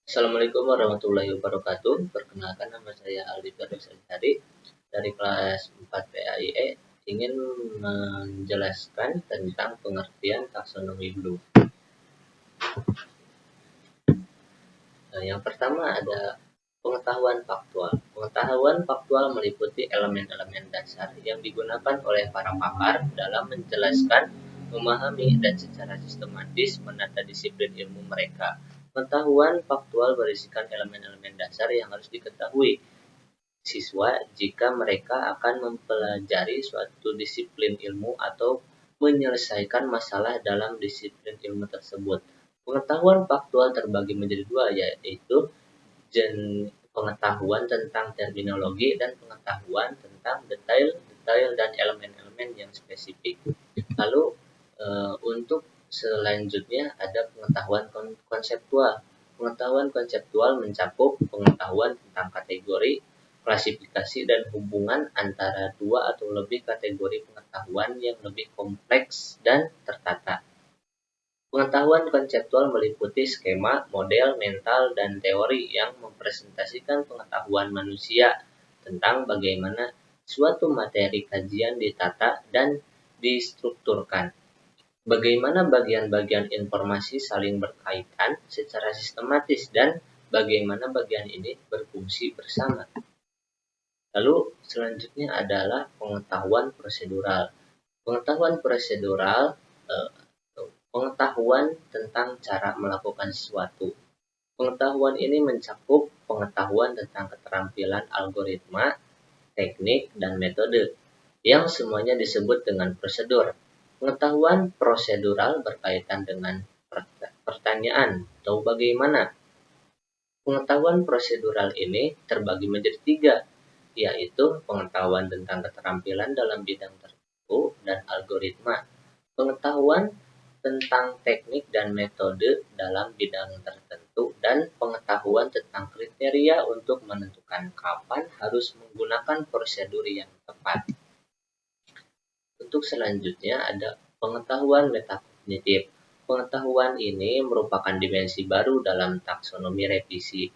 Assalamualaikum warahmatullahi wabarakatuh. Perkenalkan, nama saya Aldi Firdaus Azhari dari kelas 4 PAIE, ingin menjelaskan tentang pengertian taksonomi Bloom. Yang pertama ada pengetahuan faktual. Pengetahuan faktual meliputi elemen-elemen dasar yang digunakan oleh para pakar dalam menjelaskan, memahami, dan secara sistematis menata disiplin ilmu mereka. Pengetahuan faktual berisikan elemen-elemen dasar yang harus diketahui siswa jika mereka akan mempelajari suatu disiplin ilmu atau menyelesaikan masalah dalam disiplin ilmu tersebut. Pengetahuan faktual terbagi menjadi dua, yaitu pengetahuan tentang terminologi dan pengetahuan tentang detail dan elemen-elemen yang spesifik. Lalu untuk selanjutnya ada pengetahuan konseptual. Pengetahuan konseptual mencakup pengetahuan tentang kategori, klasifikasi, dan hubungan antara dua atau lebih kategori pengetahuan yang lebih kompleks dan tertata. Pengetahuan konseptual meliputi skema, model, mental, dan teori yang mempresentasikan pengetahuan manusia tentang bagaimana suatu materi kajian ditata dan distrukturkan. Bagaimana bagian-bagian informasi saling berkaitan secara sistematis dan bagaimana bagian ini berfungsi bersama. Lalu selanjutnya adalah pengetahuan prosedural. Pengetahuan prosedural pengetahuan tentang cara melakukan sesuatu. Pengetahuan ini mencakup pengetahuan tentang keterampilan algoritma, teknik, dan metode, yang semuanya disebut dengan prosedur. Pengetahuan prosedural berkaitan dengan pertanyaan atau bagaimana. Pengetahuan prosedural ini terbagi menjadi tiga, yaitu pengetahuan tentang keterampilan dalam bidang tertentu dan algoritma, pengetahuan tentang teknik dan metode dalam bidang tertentu, dan pengetahuan tentang kriteria untuk menentukan kapan harus menggunakan prosedur yang tepat. Untuk selanjutnya ada pengetahuan metakognitif. Pengetahuan ini merupakan dimensi baru dalam taksonomi revisi.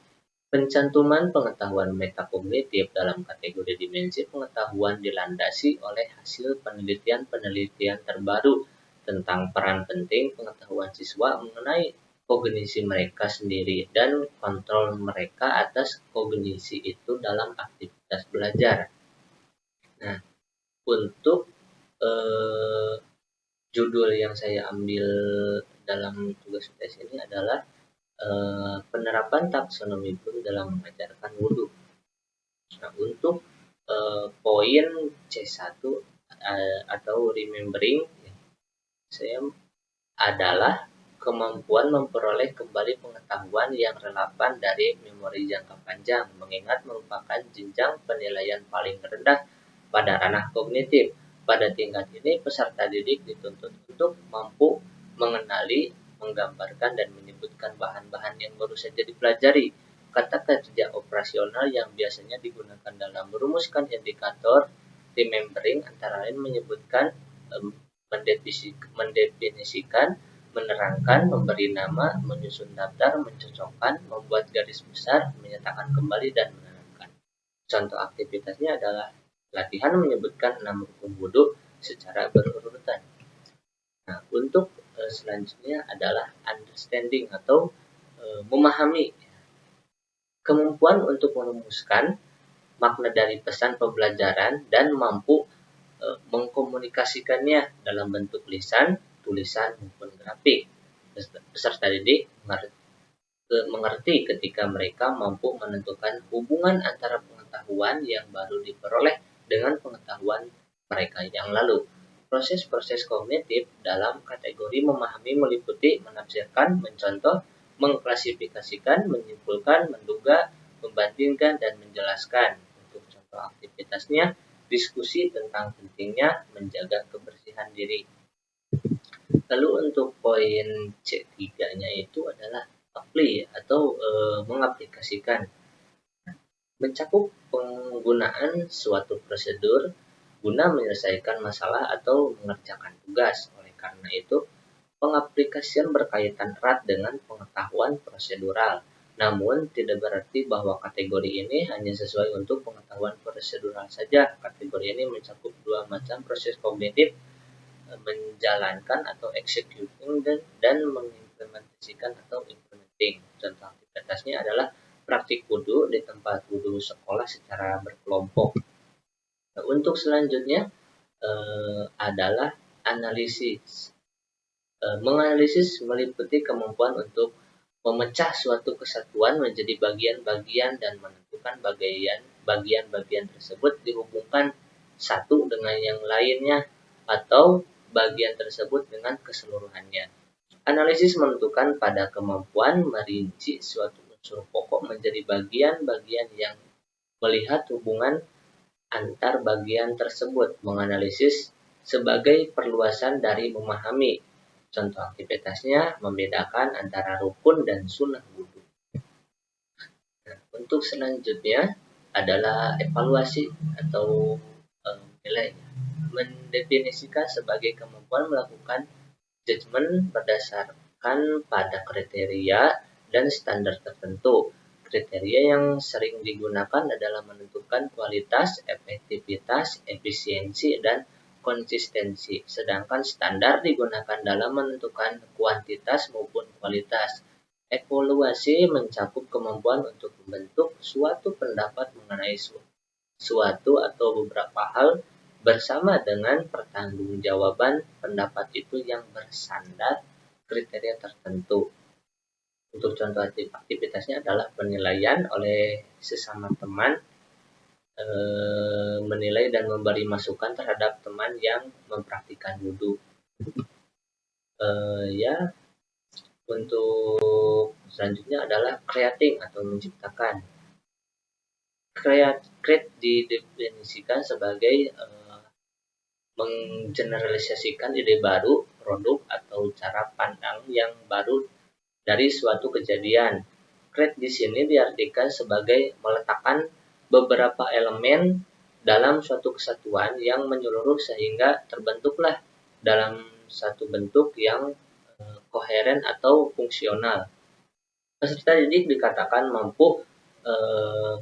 Pencantuman pengetahuan metakognitif dalam kategori dimensi pengetahuan dilandasi oleh hasil penelitian-penelitian terbaru tentang peran penting pengetahuan siswa mengenai kognisi mereka sendiri dan kontrol mereka atas kognisi itu dalam aktivitas belajar. Nah, untuk judul yang saya ambil dalam tugas tes ini adalah penerapan taksonomi Bloom dalam mengajarkan wudhu. Nah, untuk poin C1 atau remembering saya adalah kemampuan memperoleh kembali pengetahuan yang relevan dari memori jangka panjang, mengingat merupakan jenjang penilaian paling rendah pada ranah kognitif. Pada tingkat ini, peserta didik dituntut untuk mampu mengenali, menggambarkan, dan menyebutkan bahan-bahan yang baru saja dipelajari. Kata kerja operasional yang biasanya digunakan dalam merumuskan indikator remembering antara lain menyebutkan, mendefinisikan, menerangkan, memberi nama, menyusun daftar, mencocokkan, membuat garis besar, menyatakan kembali, dan menerangkan. Contoh aktivitasnya adalah latihan menyebutkan 6 rukun wudhu secara berurutan. Nah, untuk selanjutnya adalah understanding atau memahami. Kemampuan untuk merumuskan makna dari pesan pembelajaran dan mampu mengkomunikasikannya dalam bentuk lisan, tulisan, maupun grafik. Peserta didik mengerti ketika mereka mampu menentukan hubungan antara pengetahuan yang baru diperoleh dengan pengetahuan mereka yang lalu. Proses-proses kognitif dalam kategori memahami meliputi menafsirkan, mencontoh, mengklasifikasikan, menyimpulkan, menduga, membandingkan, dan menjelaskan. Untuk contoh aktivitasnya, diskusi tentang pentingnya menjaga kebersihan diri. Lalu untuk poin C3-nya itu adalah apply atau mengaplikasikan. Mencakup penggunaan suatu prosedur guna menyelesaikan masalah atau mengerjakan tugas. Oleh karena itu, pengaplikasian berkaitan erat dengan pengetahuan prosedural. Namun, tidak berarti bahwa kategori ini hanya sesuai untuk pengetahuan prosedural saja. Kategori ini mencakup dua macam proses kognitif, menjalankan atau executing dan mengimplementasikan atau implementing. Contoh aktivitasnya adalah praktik wudhu di tempat wudhu sekolah secara berkelompok. Nah, untuk selanjutnya adalah analisis. Menganalisis meliputi kemampuan untuk memecah suatu kesatuan menjadi bagian-bagian dan menentukan bagian-bagian tersebut dihubungkan satu dengan yang lainnya atau bagian tersebut dengan keseluruhannya. Analisis menentukan pada kemampuan merinci suatu unsur pokok menjadi bagian-bagian yang melihat hubungan antar bagian tersebut. Menganalisis sebagai perluasan dari memahami. Contoh aktivitasnya membedakan antara rukun dan sunnah wudhu. Nah, untuk selanjutnya adalah evaluasi atau nilai. Mendefinisikan sebagai kemampuan melakukan judgement berdasarkan pada kriteria dan standar tertentu. Kriteria yang sering digunakan adalah menentukan kualitas, efektivitas, efisiensi, dan konsistensi, sedangkan standar digunakan dalam menentukan kuantitas maupun kualitas. Evaluasi mencakup kemampuan untuk membentuk suatu pendapat mengenai suatu atau beberapa hal bersama dengan pertanggungjawaban pendapat itu yang bersandar kriteria tertentu. Untuk contoh aktivitasnya adalah penilaian oleh sesama teman, menilai dan memberi masukan terhadap teman yang mempraktikkan wudhu. Untuk selanjutnya adalah creating atau menciptakan. Create didefinisikan sebagai menggeneralisasikan ide baru, produk, atau cara pandang yang baru dari suatu kejadian. Create di sini diartikan sebagai meletakkan beberapa elemen dalam suatu kesatuan yang menyeluruh sehingga terbentuklah dalam satu bentuk yang koheren atau fungsional. Peserta didik dikatakan mampu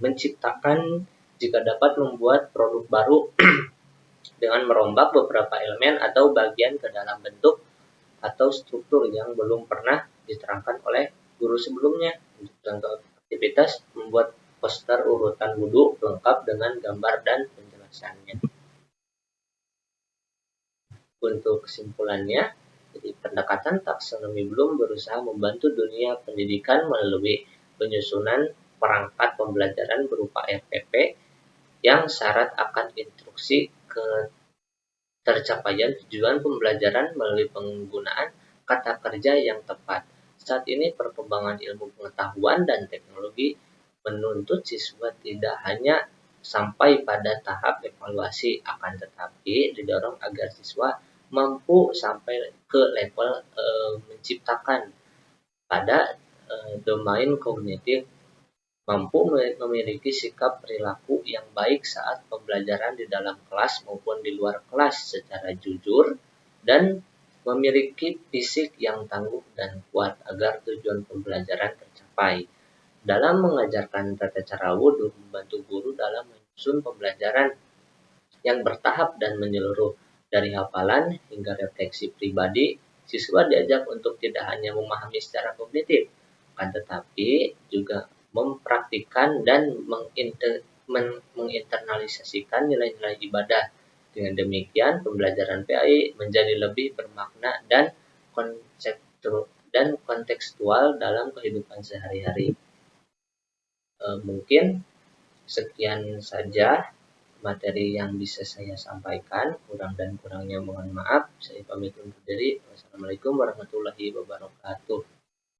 menciptakan jika dapat membuat produk baru dengan merombak beberapa elemen atau bagian ke dalam bentuk atau struktur yang belum pernah diterangkan oleh guru sebelumnya. Contoh aktivitas membuat poster urutan wudhu lengkap dengan gambar dan penjelasannya. Untuk kesimpulannya, jadi pendekatan taksonomi Bloom berusaha membantu dunia pendidikan melalui penyusunan perangkat pembelajaran berupa RPP yang syarat akan instruksi ke tercapaian tujuan pembelajaran melalui penggunaan kata kerja yang tepat. Saat ini perkembangan ilmu pengetahuan dan teknologi menuntut siswa tidak hanya sampai pada tahap evaluasi, akan tetapi didorong agar siswa mampu sampai ke level menciptakan pada domain kognitif, mampu memiliki sikap perilaku yang baik saat pembelajaran di dalam kelas maupun di luar kelas secara jujur, dan memiliki fisik yang tangguh dan kuat agar tujuan pembelajaran tercapai. Dalam mengajarkan tata cara wudhu membantu guru dalam menyusun pembelajaran yang bertahap dan menyeluruh. Dari hafalan hingga refleksi pribadi, siswa diajak untuk tidak hanya memahami secara kognitif, akan tetapi juga mempraktikkan dan menginternalisasikan nilai-nilai ibadah. Dengan demikian, pembelajaran PAI menjadi lebih bermakna dan kontekstual dalam kehidupan sehari-hari. Mungkin sekian saja materi yang bisa saya sampaikan. Kurang dan kurangnya mohon maaf. Saya pamit undur diri. Wassalamualaikum warahmatullahi wabarakatuh.